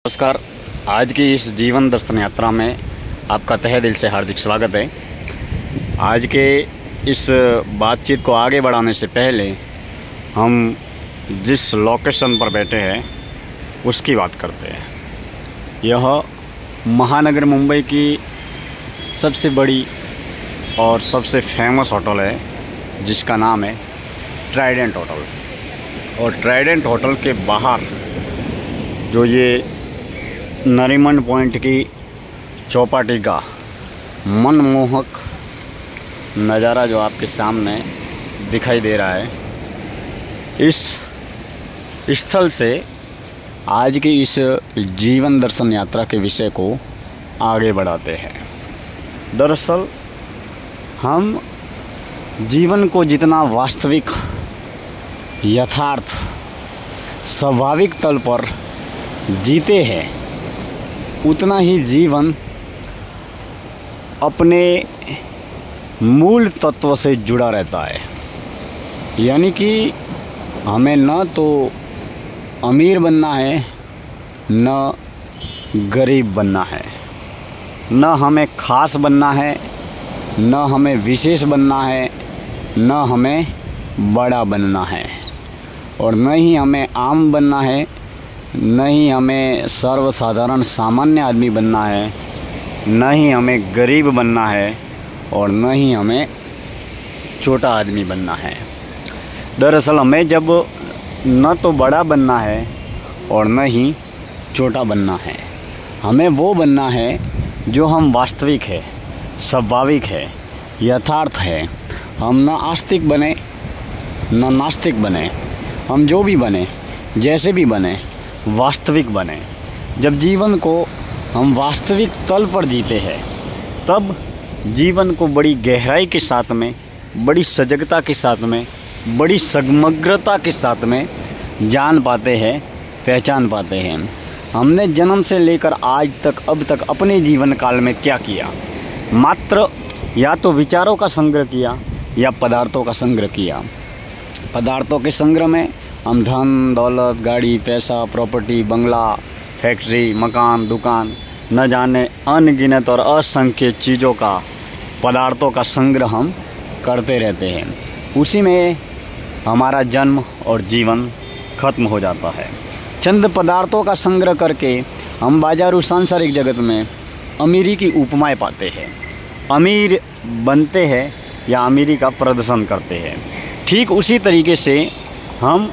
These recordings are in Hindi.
नमस्कार। आज की इस जीवन दर्शन यात्रा में आपका तहे दिल से हार्दिक स्वागत है। आज के इस बातचीत को आगे बढ़ाने से पहले हम जिस लोकेशन पर बैठे हैं उसकी बात करते हैं। यह महानगर मुंबई की सबसे बड़ी और सबसे फेमस होटल है जिसका नाम है ट्राइडेंट होटल। और ट्राइडेंट होटल के बाहर जो ये नरीमन पॉइंट की चौपाटी का मनमोहक नज़ारा जो आपके सामने दिखाई दे रहा है, इस स्थल से आज की इस जीवन दर्शन यात्रा के विषय को आगे बढ़ाते हैं। दरअसल हम जीवन को जितना वास्तविक, यथार्थ, स्वाभाविक तल पर जीते हैं, उतना ही जीवन अपने मूल तत्व से जुड़ा रहता है। यानी कि हमें न तो अमीर बनना है न गरीब बनना है, न हमें खास बनना है न हमें विशेष बनना है, न हमें बड़ा बनना है, और न ही हमें आम बनना है, न ही हमें सर्वसाधारण सामान्य आदमी बनना है, न ही हमें गरीब बनना है, और न ही हमें छोटा आदमी बनना है। दरअसल हमें जब न तो बड़ा बनना है और न ही छोटा बनना है, हमें वो बनना है जो हम वास्तविक है, स्वाभाविक है, यथार्थ है। हम न आस्तिक बने न नास्तिक बने, हम जो भी बने, जैसे भी बने, वास्तविक बने। जब जीवन को हम वास्तविक तल पर जीते हैं तब जीवन को बड़ी गहराई के साथ में, बड़ी सजगता के साथ में, बड़ी समग्रता के साथ में जान पाते हैं, पहचान पाते हैं। हमने जन्म से लेकर आज तक, अब तक अपने जीवन काल में क्या किया? मात्र या तो विचारों का संग्रह किया या पदार्थों का संग्रह किया। पदार्थों के संग्रह में हम धन दौलत, गाड़ी, पैसा, प्रॉपर्टी, बंगला, फैक्ट्री, मकान, दुकान, न जाने अनगिनत और असंख्य चीज़ों का, पदार्थों का संग्रह हम करते रहते हैं। उसी में हमारा जन्म और जीवन खत्म हो जाता है। चंद पदार्थों का संग्रह करके हम बाजारू सांसारिक जगत में अमीरी की उपमाएं पाते हैं, अमीर बनते हैं या अमीरी का प्रदर्शन करते हैं। ठीक उसी तरीके से हम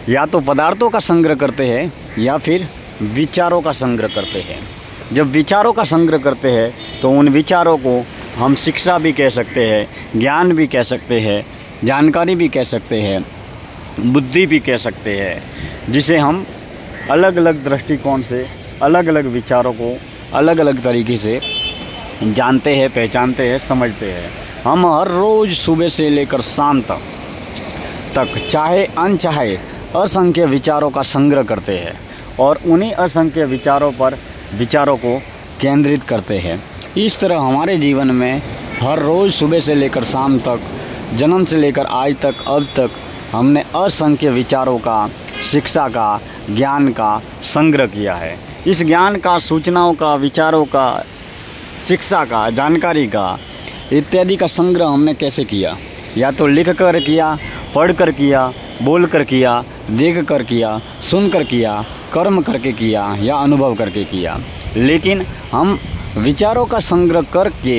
या तो पदार्थों का संग्रह करते हैं या फिर विचारों का संग्रह करते हैं। जब विचारों का संग्रह करते हैं तो उन विचारों को हम शिक्षा भी कह सकते हैं, ज्ञान भी कह सकते हैं, जानकारी भी कह सकते हैं, बुद्धि भी कह सकते हैं, जिसे हम अलग अलग दृष्टिकोण से अलग अलग विचारों को अलग अलग तरीके से जानते हैं, पहचानते हैं, समझते हैं। हम हर रोज़ सुबह से लेकर शाम तक चाहे अनचाहे असंख्य विचारों का संग्रह करते हैं और उन्हीं असंख्य विचारों को केंद्रित करते हैं। इस तरह हमारे जीवन में हर रोज़ सुबह से लेकर शाम तक, जन्म से लेकर आज तक, अब तक हमने असंख्य विचारों का, शिक्षा का, ज्ञान का संग्रह किया है। इस ज्ञान का, सूचनाओं का, विचारों का, शिक्षा का, जानकारी का इत्यादि का संग्रह हमने कैसे किया? या तो लिख कर किया, पढ़ कर किया, बोल कर किया, देख कर किया, सुन कर किया, कर्म करके किया या अनुभव करके किया। लेकिन हम विचारों का संग्रह करके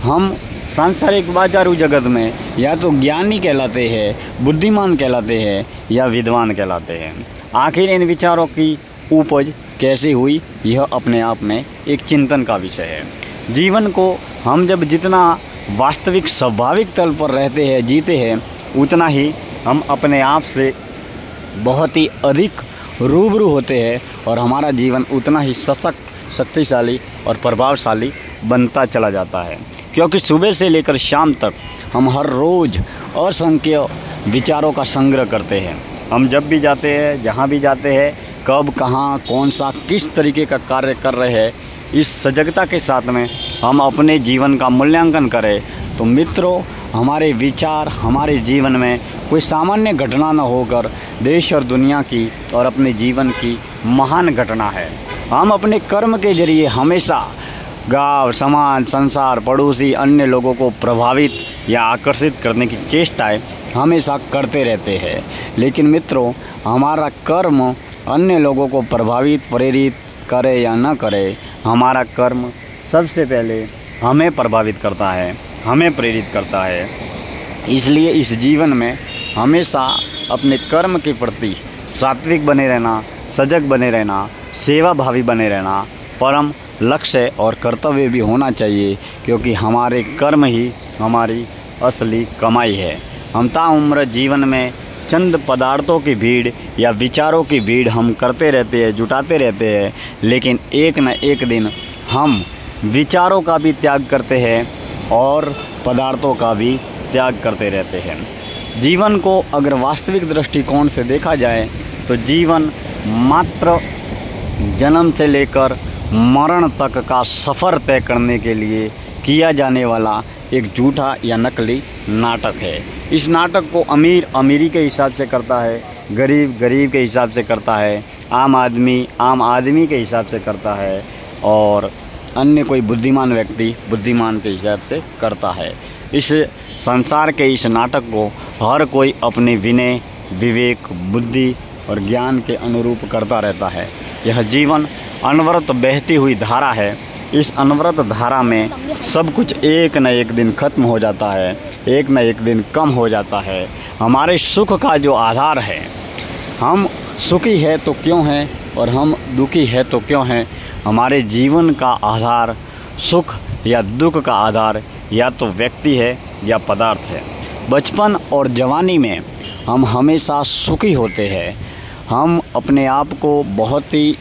हम सांसारिक बाजारू जगत में या तो ज्ञानी कहलाते हैं, बुद्धिमान कहलाते हैं या विद्वान कहलाते हैं। आखिर इन विचारों की उपज कैसे हुई, यह अपने आप में एक चिंतन का विषय है। जीवन को हम जब जितना वास्तविक, स्वाभाविक तल पर रहते हैं, जीते हैं, उतना ही हम अपने आप से बहुत ही अधिक रूबरू होते हैं और हमारा जीवन उतना ही सशक्त, शक्तिशाली और प्रभावशाली बनता चला जाता है। क्योंकि सुबह से लेकर शाम तक हम हर रोज़ असंख्य विचारों का संग्रह करते हैं। हम जब भी जाते हैं, जहाँ भी जाते हैं, कब, कहाँ, कौन सा, किस तरीके का कार्य कर रहे हैं, इस सजगता के साथ में हम अपने जीवन का मूल्यांकन करें तो मित्रों, हमारे विचार हमारे जीवन में कोई सामान्य घटना न होकर देश और दुनिया की और अपने जीवन की महान घटना है। हम अपने कर्म के जरिए हमेशा गांव, समाज, संसार, पड़ोसी, अन्य लोगों को प्रभावित या आकर्षित करने की चेष्टाएं हमेशा करते रहते हैं। लेकिन मित्रों, हमारा कर्म अन्य लोगों को प्रभावित, प्रेरित करे या न करे, हमारा कर्म सबसे पहले हमें प्रभावित करता है, हमें प्रेरित करता है। इसलिए इस जीवन में हमेशा अपने कर्म के प्रति सात्विक बने रहना, सजग बने रहना, सेवा भावी बने रहना परम लक्ष्य और कर्तव्य भी होना चाहिए, क्योंकि हमारे कर्म ही हमारी असली कमाई है। हम ताउम्र जीवन में चंद पदार्थों की भीड़ या विचारों की भीड़ हम करते रहते हैं, जुटाते रहते हैं, लेकिन एक न एक दिन हम विचारों का भी त्याग करते हैं और पदार्थों का भी त्याग करते रहते हैं। जीवन को अगर वास्तविक दृष्टिकोण से देखा जाए तो जीवन मात्र जन्म से लेकर मरण तक का सफ़र तय करने के लिए किया जाने वाला एक झूठा या नकली नाटक है। इस नाटक को अमीर अमीरी के हिसाब से करता है, गरीब गरीब के हिसाब से करता है, आम आदमी के हिसाब से करता है, और अन्य कोई बुद्धिमान व्यक्ति बुद्धिमान के हिसाब से करता है। इस संसार के इस नाटक को हर कोई अपने विनय, विवेक, बुद्धि और ज्ञान के अनुरूप करता रहता है। यह जीवन अनवरत बहती हुई धारा है। इस अनवरत धारा में सब कुछ एक न एक दिन खत्म हो जाता है, एक न एक दिन कम हो जाता है। हमारे सुख का जो आधार है, हम सुखी है तो क्यों हैं और हम दुखी है तो क्यों हैं, हमारे जीवन का आधार, सुख या दुख का आधार या तो व्यक्ति है या पदार्थ है। बचपन और जवानी में हम हमेशा सुखी होते हैं। हम अपने आप को बहुत ही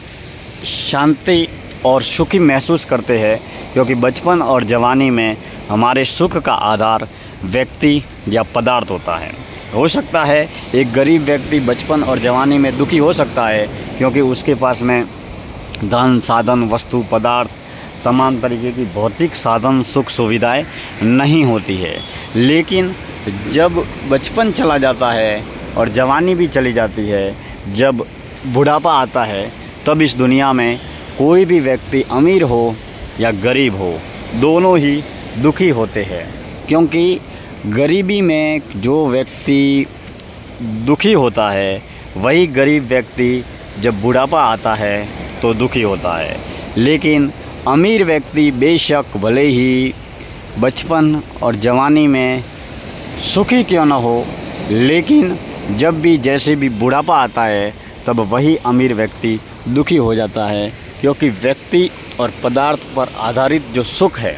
शांति और सुखी महसूस करते हैं, क्योंकि बचपन और जवानी में हमारे सुख का आधार व्यक्ति या पदार्थ होता है। हो सकता है एक गरीब व्यक्ति बचपन और जवानी में दुखी हो सकता है, क्योंकि उसके पास में धन, साधन, वस्तु, पदार्थ, तमाम तरीके की भौतिक साधन, सुख सुविधाएं नहीं होती है। लेकिन जब बचपन चला जाता है और जवानी भी चली जाती है, जब बुढ़ापा आता है, तब इस दुनिया में कोई भी व्यक्ति अमीर हो या गरीब हो, दोनों ही दुखी होते हैं। क्योंकि गरीबी में जो व्यक्ति दुखी होता है, वही गरीब व्यक्ति जब बुढ़ापा आता है तो दुखी होता है। लेकिन अमीर व्यक्ति बेशक भले ही बचपन और जवानी में सुखी क्यों न हो, लेकिन जब भी जैसे भी बुढ़ापा आता है तब वही अमीर व्यक्ति दुखी हो जाता है, क्योंकि व्यक्ति और पदार्थ पर आधारित जो सुख है,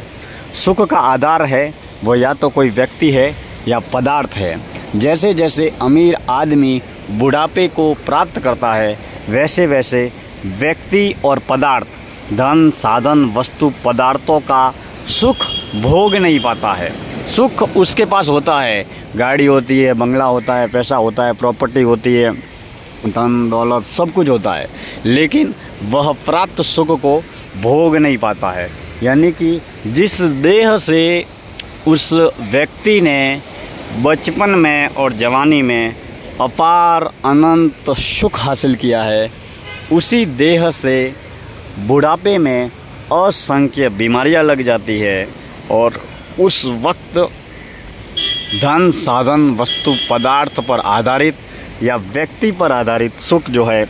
सुख का आधार है, वो या तो कोई व्यक्ति है या पदार्थ है। जैसे जैसे अमीर आदमी बुढ़ापे को प्राप्त करता है, वैसे वैसे व्यक्ति और पदार्थ, धन, साधन, वस्तु, पदार्थों का सुख भोग नहीं पाता है। सुख उसके पास होता है, गाड़ी होती है, बंगला होता है, पैसा होता है, प्रॉपर्टी होती है, धन दौलत सब कुछ होता है, लेकिन वह प्राप्त सुख को भोग नहीं पाता है। यानी कि जिस देह से उस व्यक्ति ने बचपन में और जवानी में अपार अनंत सुख हासिल किया है, उसी देह से बुढ़ापे में असंख्य बीमारियां लग जाती है, और उस वक्त धन, साधन, वस्तु, पदार्थ पर आधारित या व्यक्ति पर आधारित सुख जो है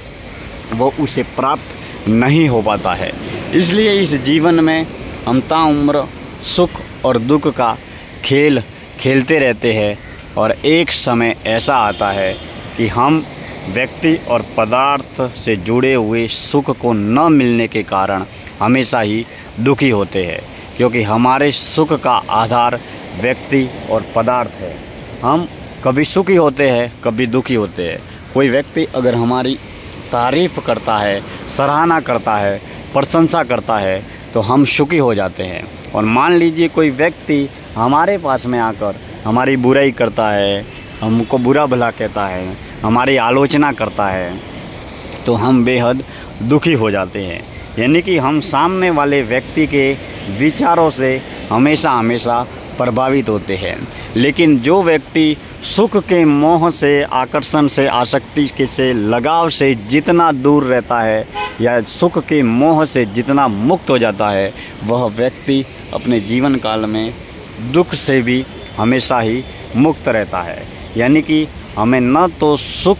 वो उसे प्राप्त नहीं हो पाता है। इसलिए इस जीवन में हम ताउम्र सुख और दुख का खेल खेलते रहते हैं, और एक समय ऐसा आता है कि हम व्यक्ति और पदार्थ से जुड़े हुए सुख को न मिलने के कारण हमेशा ही दुखी होते हैं, क्योंकि हमारे सुख का आधार व्यक्ति और पदार्थ है। हम कभी सुखी होते हैं, कभी दुखी होते हैं। कोई व्यक्ति अगर हमारी तारीफ़ करता है, सराहना करता है, प्रशंसा करता है, तो हम सुखी हो जाते हैं। और मान लीजिए कोई व्यक्ति हमारे पास में आकर हमारी बुराई करता है, हमको बुरा भला कहता है, हमारी आलोचना करता है, तो हम बेहद दुखी हो जाते हैं। यानी कि हम सामने वाले व्यक्ति के विचारों से हमेशा प्रभावित होते हैं। लेकिन जो व्यक्ति सुख के मोह से, आकर्षण से, आसक्ति के से, लगाव से जितना दूर रहता है या सुख के मोह से जितना मुक्त हो जाता है, वह व्यक्ति अपने जीवन काल में दुख से भी हमेशा ही मुक्त रहता है। यानी कि हमें न तो सुख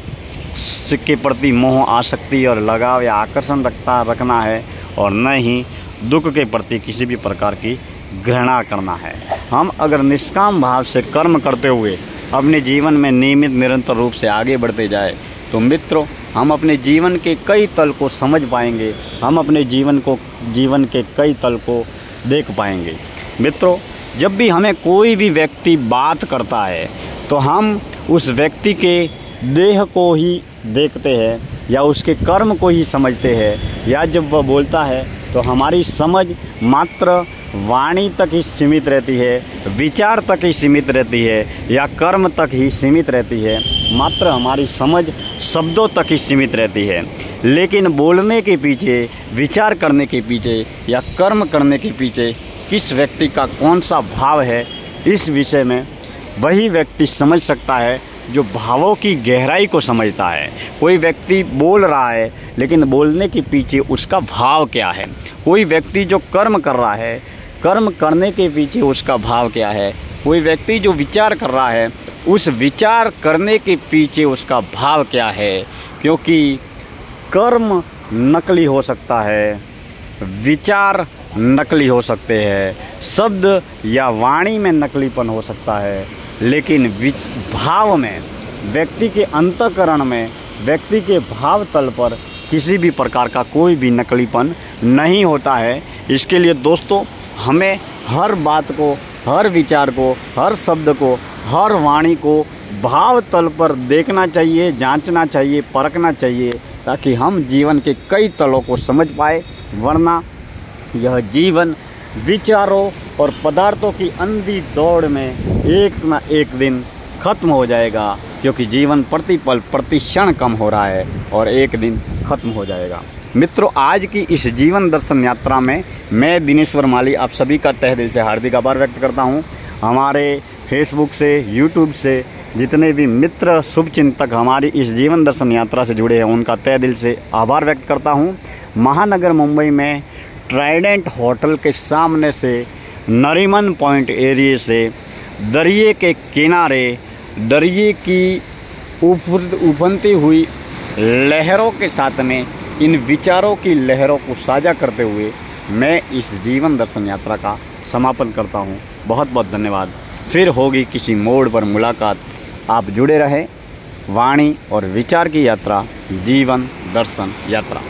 के प्रति मोह, आसक्ति और लगाव या आकर्षण रखना है और न ही दुख के प्रति किसी भी प्रकार की घृणा करना है। हम अगर निष्काम भाव से कर्म करते हुए अपने जीवन में नियमित निरंतर रूप से आगे बढ़ते जाए तो मित्रों, हम अपने जीवन के कई तल को समझ पाएंगे, हम अपने जीवन के कई तल को देख पाएंगे। मित्रों, जब भी हमें कोई भी व्यक्ति बात करता है तो हम उस व्यक्ति के देह को ही देखते हैं या उसके कर्म को ही समझते हैं, या जब वह बोलता है तो हमारी समझ मात्र वाणी तक ही सीमित रहती है, विचार तक ही सीमित रहती है या कर्म तक ही सीमित रहती है, मात्र हमारी समझ शब्दों तक ही सीमित रहती है। लेकिन बोलने के पीछे, विचार करने के पीछे या कर्म करने के पीछे किस व्यक्ति का कौन सा भाव है, इस विषय में वही व्यक्ति समझ सकता है जो भावों की गहराई को समझता है। कोई व्यक्ति बोल रहा है लेकिन बोलने के पीछे उसका भाव क्या है। कोई व्यक्ति जो कर्म कर रहा है, कर्म करने के पीछे उसका भाव क्या है। कोई व्यक्ति जो विचार कर रहा है, उस विचार करने के पीछे उसका भाव क्या है। क्योंकि कर्म नकली हो सकता है, विचार नकली हो सकते हैं, शब्द या वाणी में नकलीपन हो सकता है, लेकिन भाव में, व्यक्ति के अंतःकरण में, व्यक्ति के भाव तल पर किसी भी प्रकार का कोई भी नकलीपन नहीं होता है। इसके लिए दोस्तों, हमें हर बात को, हर विचार को, हर शब्द को, हर वाणी को भाव तल पर देखना चाहिए, जांचना चाहिए, परखना चाहिए, ताकि हम जीवन के कई तलों को समझ पाए। वरना यह जीवन विचारों और पदार्थों की अंधी दौड़ में एक न एक दिन खत्म हो जाएगा, क्योंकि जीवन प्रतिपल प्रति क्षण कम हो रहा है और एक दिन खत्म हो जाएगा। मित्रों, आज की इस जीवन दर्शन यात्रा में मैं दिनेश्वर माली आप सभी का तहे दिल से हार्दिक आभार व्यक्त करता हूं। हमारे फेसबुक से, यूट्यूब से जितने भी मित्र, शुभचिंतक हमारी इस जीवन दर्शन यात्रा से जुड़े हैं, उनका तहे दिल से आभार व्यक्त करता हूं। महानगर मुंबई में ट्राइडेंट होटल के सामने से, नरीमन पॉइंट एरिया से, दरिए के किनारे, दरिए की उफनती हुई लहरों के साथ में इन विचारों की लहरों को साझा करते हुए मैं इस जीवन दर्शन यात्रा का समापन करता हूं। बहुत बहुत धन्यवाद। फिर होगी किसी मोड़ पर मुलाकात। आप जुड़े रहें वाणी और विचार की यात्रा, जीवन दर्शन यात्रा।